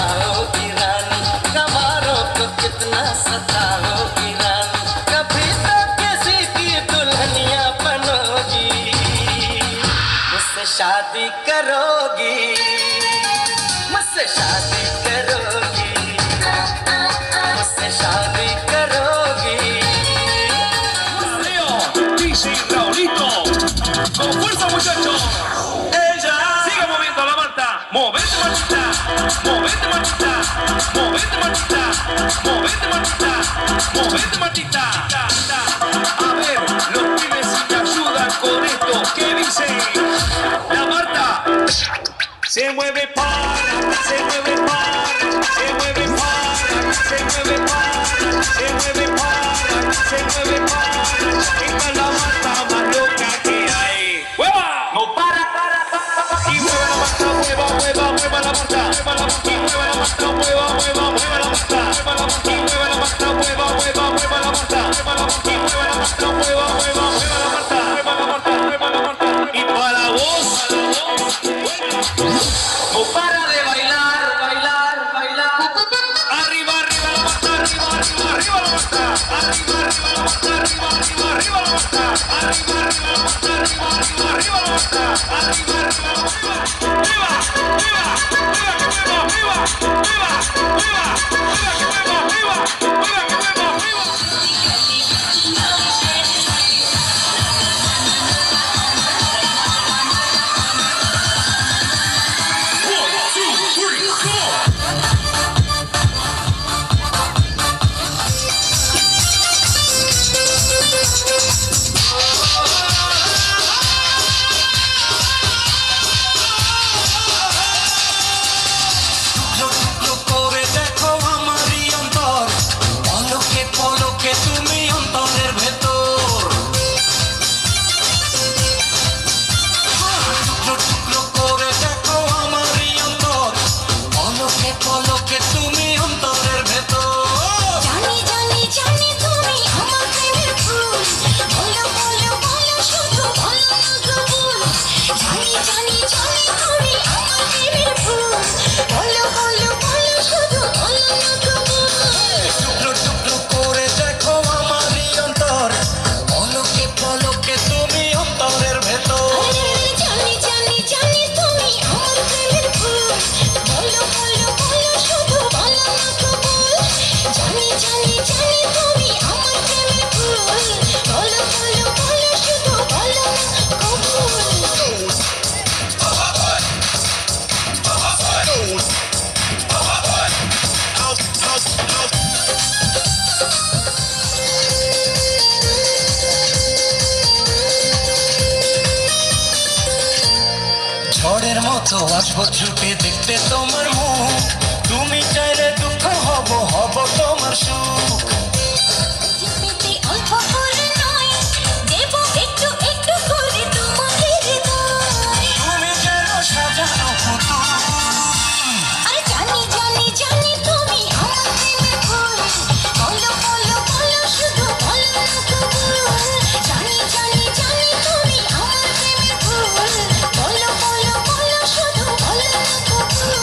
बताओगी रानी, गवारों को कितना सताओगी रानी, कभी तो किसी की दुल्हनिया बनोगी, मुझसे शादी करोगी, मुझसे शादी करोगी, मुझसे शादी करोगी। Dice Raulito, con fuerza muchachos. Ella sigue moviendo la manta, movete machita, movete machita, movete machita, movete machita, movete machita. A ver, los pibes si me ayudan con esto, ¿qué dice? La Marta se mueve para, se mueve para, se mueve para, se mueve para, se mueve para, se mueve para. Esta es la Marta más loca que hay. ¡Mueva! No para. Y mueva la Marta, mueva la Marta, mueva la Marta. Y mueva la Marta, mueva la Marta. Y mueva la Marta, mueva la Marta. Y mueva la Marta, mueva la Marta. Y para vos, no para de bailar, bailar, bailar. Arriba la Marta, arriba la Marta. Arriba la Marta, arriba la Marta. Arriba la Marta, arriba la Marta. Arriba la Marta, viva, viva, viva, que viva, viva, viva, viva, viva, que viva, viva, viva, que viva, viva. ঝড়ের মতো আসবো ছুটে দেখতে তোমার মুখ, তুমি চাইলে দুঃখ হব হব তোমার সুখ। তুমি যেন সাজানো পুতুল।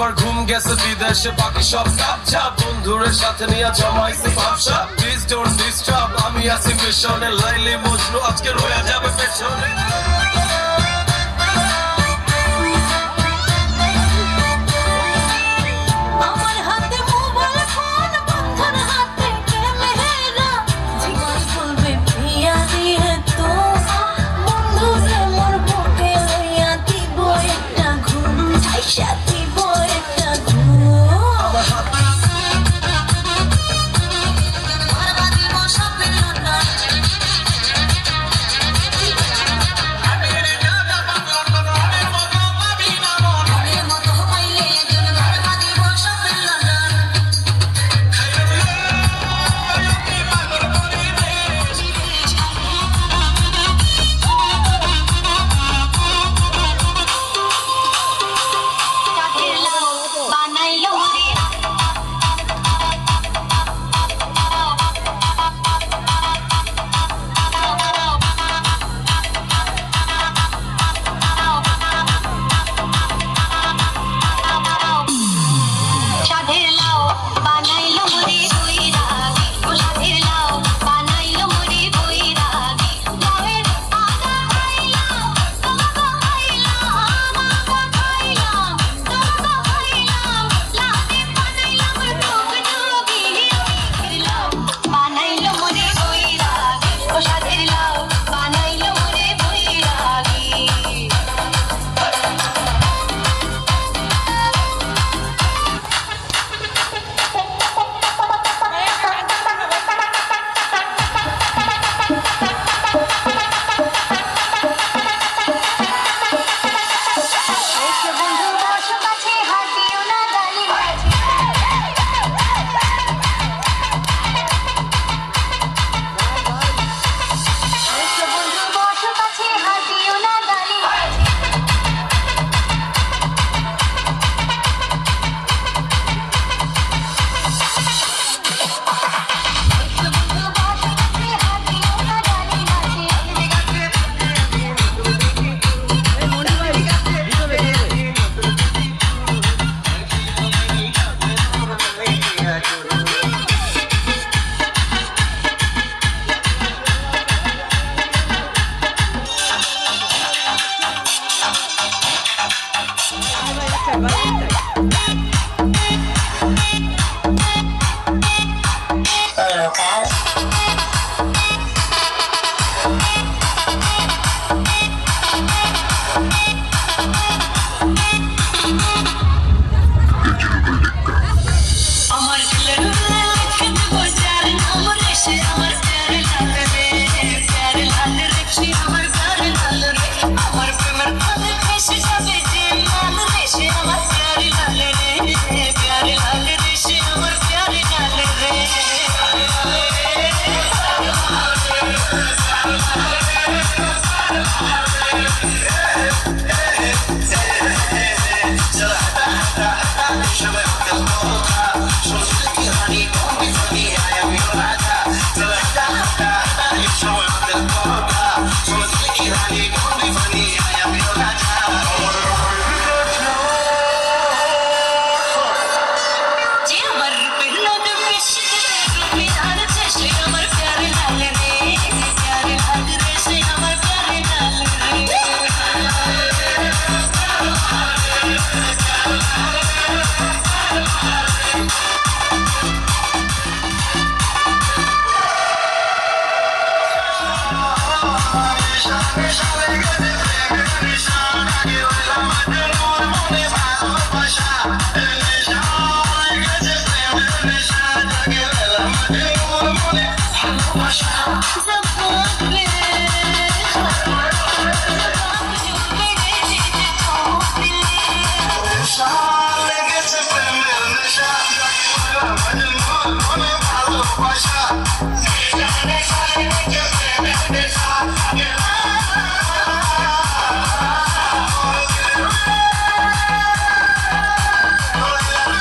আমার ঘুম গেছে বিদেশে বাকি সব সাপচা বন্ধুরের সাথে নিয়ে জমাইছে ভাবসা প্লিজ ডোন্ট ডিস্টার্ব আমি আছি মিশনে লাইলি মজনু আজকে রয়ে যাবে পেছনে আমার হাতে মোবাইল ফোন বন্ধুর হাতে ক্যামেরা জীবন চলবে প্রিয়া দিয়ে তো বন্ধুরে মোর বুকে লইয়া দিব একটা ঘুম আইসা দিব একটা ঘুম আমার হাতে বরবাদি মশাপের লন্ডন মনের মতো পাইলে একজন বরবাদি মশাপের লন্ডন কাঠের লাউ বানাইলো রে সাধের লাউ বানাইলো মুড়ি বৈরাগী ও সাধের লাউ বানাইলো মুড়ি বৈরাগী লাউয়ের আগা খাইলাম তোমাকে খাইলাম আমাকে খাইলাম তোমাকে খাইলাম লাউতে বানাইলাম টুক টুকি সাধের লাউ বানাইলো মুড়ি বৈরাগী ও সাধের লাউ বানাইলো মুড়ি বৈরাগী বন্ধু বসো কাছে হাত দিও না গালি বন্ধু বসো কাছে হাত দিও না গালি বন্ধু বসো কাছে হাত দিও না গালি আমার দিলের লিখে দেব যার নাম রে সে আমার প্যারে লাল রে প্যারে লাল রে সে আমার প্যারে লাল রে আমার প্রেমের ফাঁদে ফেসে যাবে যে লাল রে সে আমার প্যারে লাল রে প্যারে লাল রে সে আমার প্যারে লাল রে Should I